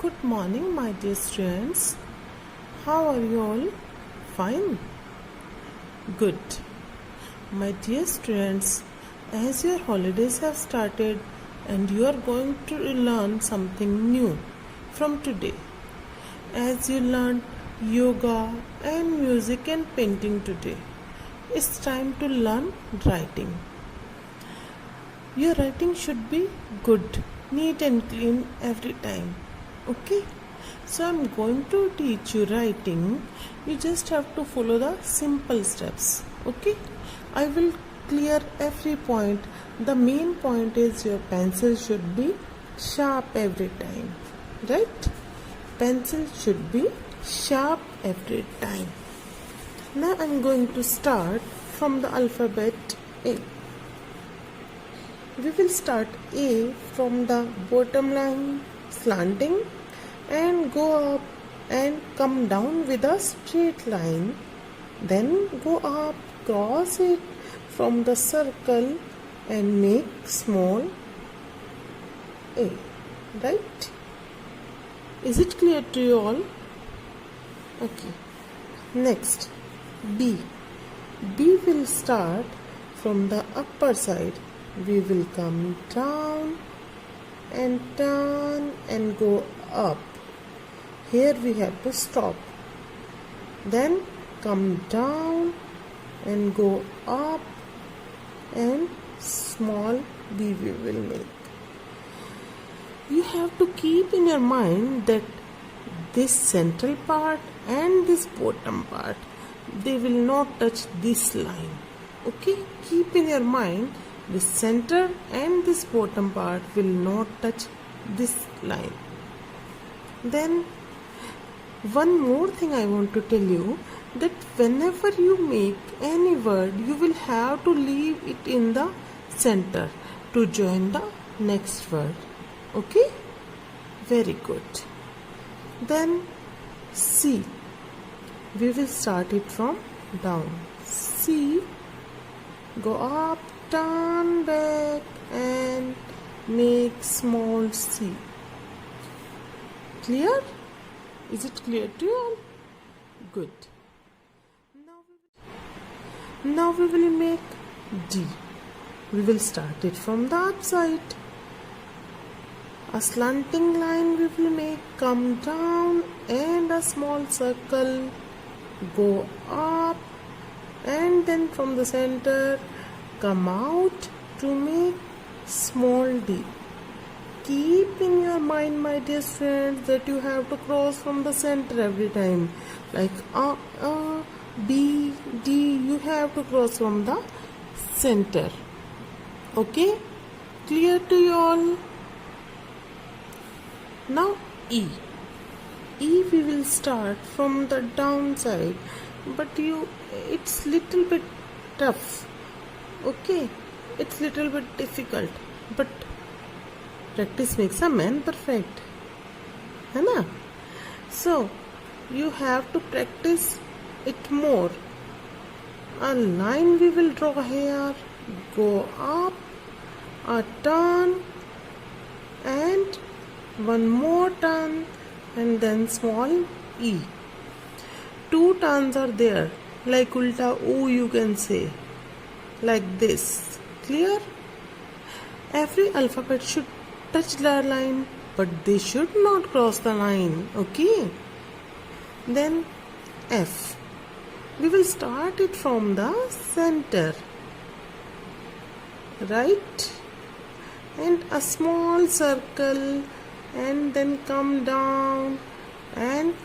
Good morning, my dear students. How are you all? Fine? Good. My dear students, as your holidays have started and you are going to learn something new from today, as you learned yoga and music and painting today, it's time to learn writing. Your writing should be good, neat and clean every time. Okay? So I'm going to teach you writing. You just have to follow the simple steps. Okay? I will clear every point. The main point is your pencil should be sharp every time. Right? Pencil should be sharp every time. Now I'm going to start from the alphabet A. We will start A from the bottom line slanting and go up and come down with a straight line. Then go up, cross it from the circle and make small A. Right? Is it clear to you all? Okay. Next, B. B will start from the upper side. We will come down and turn and go up. Here we have to stop. Then come down and go up and small B we will make. You have to keep in your mind that this central part and this bottom part, they will not touch this line. Okay? Keep in your mind this center and this bottom part will not touch this line. Then one more thing I want to tell you, that whenever you make any word, you will have to leave it in the center to join the next word. Okay? Very good. Then C. We will start it from down. C. Go up, turn back and make small C. Clear? Is it clear to you all? Good. Now we will make D. We will start it from the upside. A slanting line we will make, come down and a small circle, go up and then from the center come out to make small D. Keep in your mind, my dear friends, that you have to cross from the center every time. Like B, D, you have to cross from the center. Okay? Clear to you all? Now E. E we will start from the downside, but it's little bit tough. Okay? It's little bit difficult, but practice makes a man perfect. है ना? So, you have to practice it more. A line we will draw here, go up, a turn, and one more turn, and then small E. Two turns are there, like ulta O you can say, like this. Clear? Every alphabet should touch the line, but they should not cross the line. Okay? Then F. We will start it from the center. Right? And a small circle and then come down and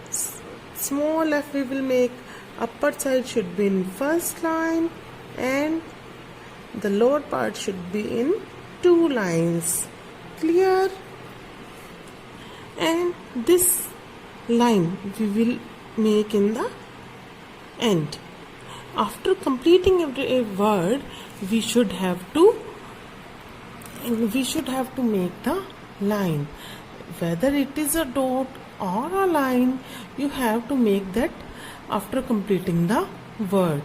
small F we will make. Upper side should be in first line and the lower part should be in two lines. Clear? And this line we will make in the end. After completing every word, we should have to make the line. Whether it is a dot or a line, you have to make that after completing the word.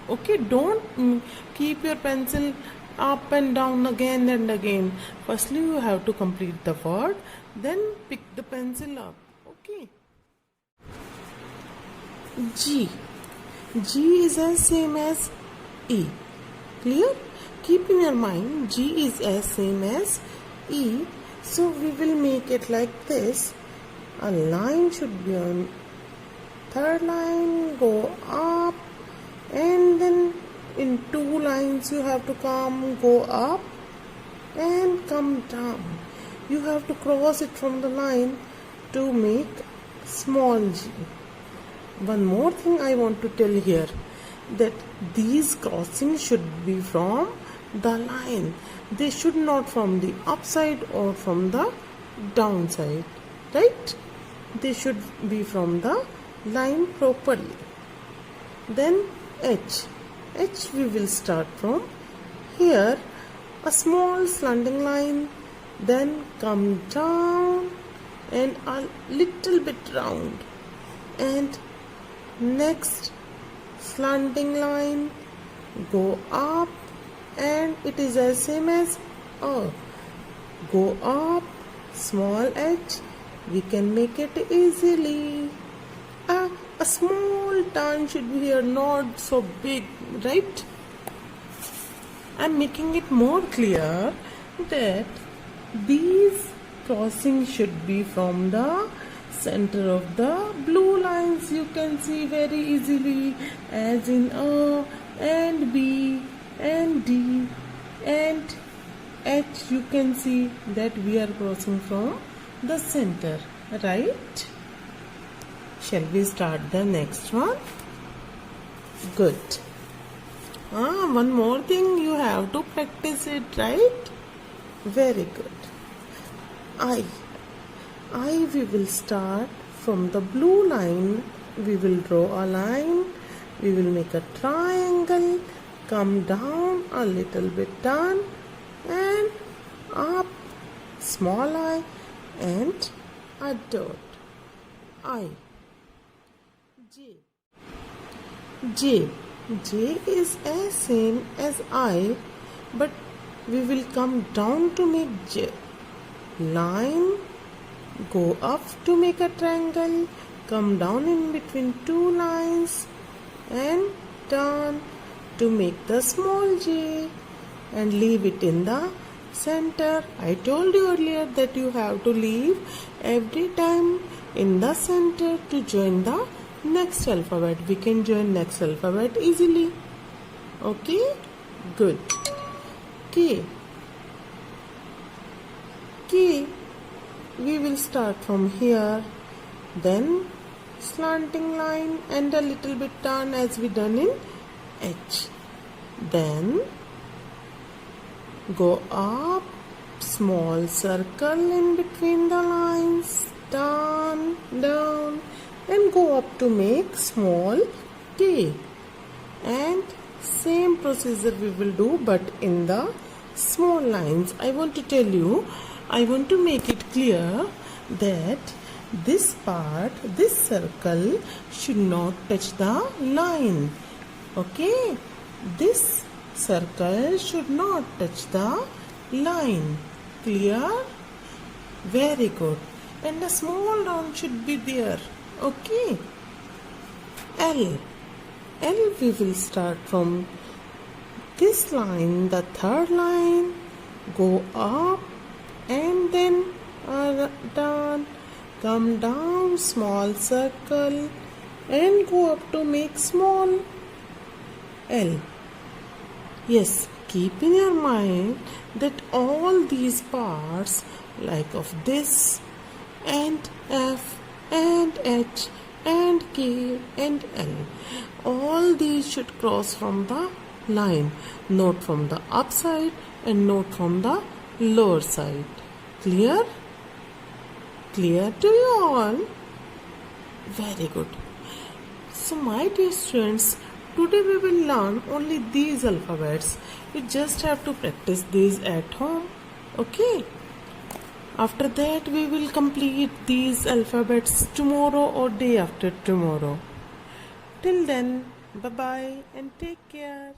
Okay? Don't keep your pencil up and down again and again. Firstly, you have to complete the word, Then pick the pencil up. Okay. G. G is as same as E. Clear? Keep in your mind G is as same as E. So we will make it like this. A line should be on third line, go up, and then in two lines you have to go up and come down. You have to cross it from the line to make small g. One more thing I want to tell here, that these crossings should be from the line. They should not from the upside or from the downside, right? They should be from the line properly. Then H. H we will start from here, a small slanting line, then come down and a little bit round, and next slanting line, go up, and it is as same as A. Go up, small h, we can make it easily. A small turn should be here, not so big, right? I'm making it more clear that these crossings should be from the center of the blue lines. You can see very easily, as in A and B and D and H. You can see that we are crossing from the center, right? Shall we start the next one? Good. One more thing, you have to practice it, right? Very good. I we will start from the blue line. We will draw a line. We will make a triangle. Come down a little bit down and up. Small I and a dot. I. J. J. J is as same as I, but we will come down to make J. Line, go up to make a triangle, come down in between two lines and turn to make the small j and leave it in the center. I told you earlier that you have to leave every time in the center to join the next alphabet. We can join next alphabet easily. Okay? Good. K. K. We will start from here, then slanting line and a little bit turn as we done in H. Then go up, small circle in between the lines, turn, down, and go up to make small K. And same procedure we will do, but in the small lines. I want to tell you, I want to make it clear that this part, this circle should not touch the line. Okay? This circle should not touch the line. Clear? Very good. And a small round should be there. Okay? L. L we will start from this line, the third line, go up and then down, come down, small circle and go up to make small L. Yes, keep in your mind that all these parts like of this and F and H and K and L, all these should cross from the line, not from the upside and not from the lower side. Clear? Clear to you all? Very good. So my dear students, today we will learn only these alphabets. You just have to practice these at home. Okay? After that we will complete these alphabets tomorrow or day after tomorrow. Till then, bye bye and take care.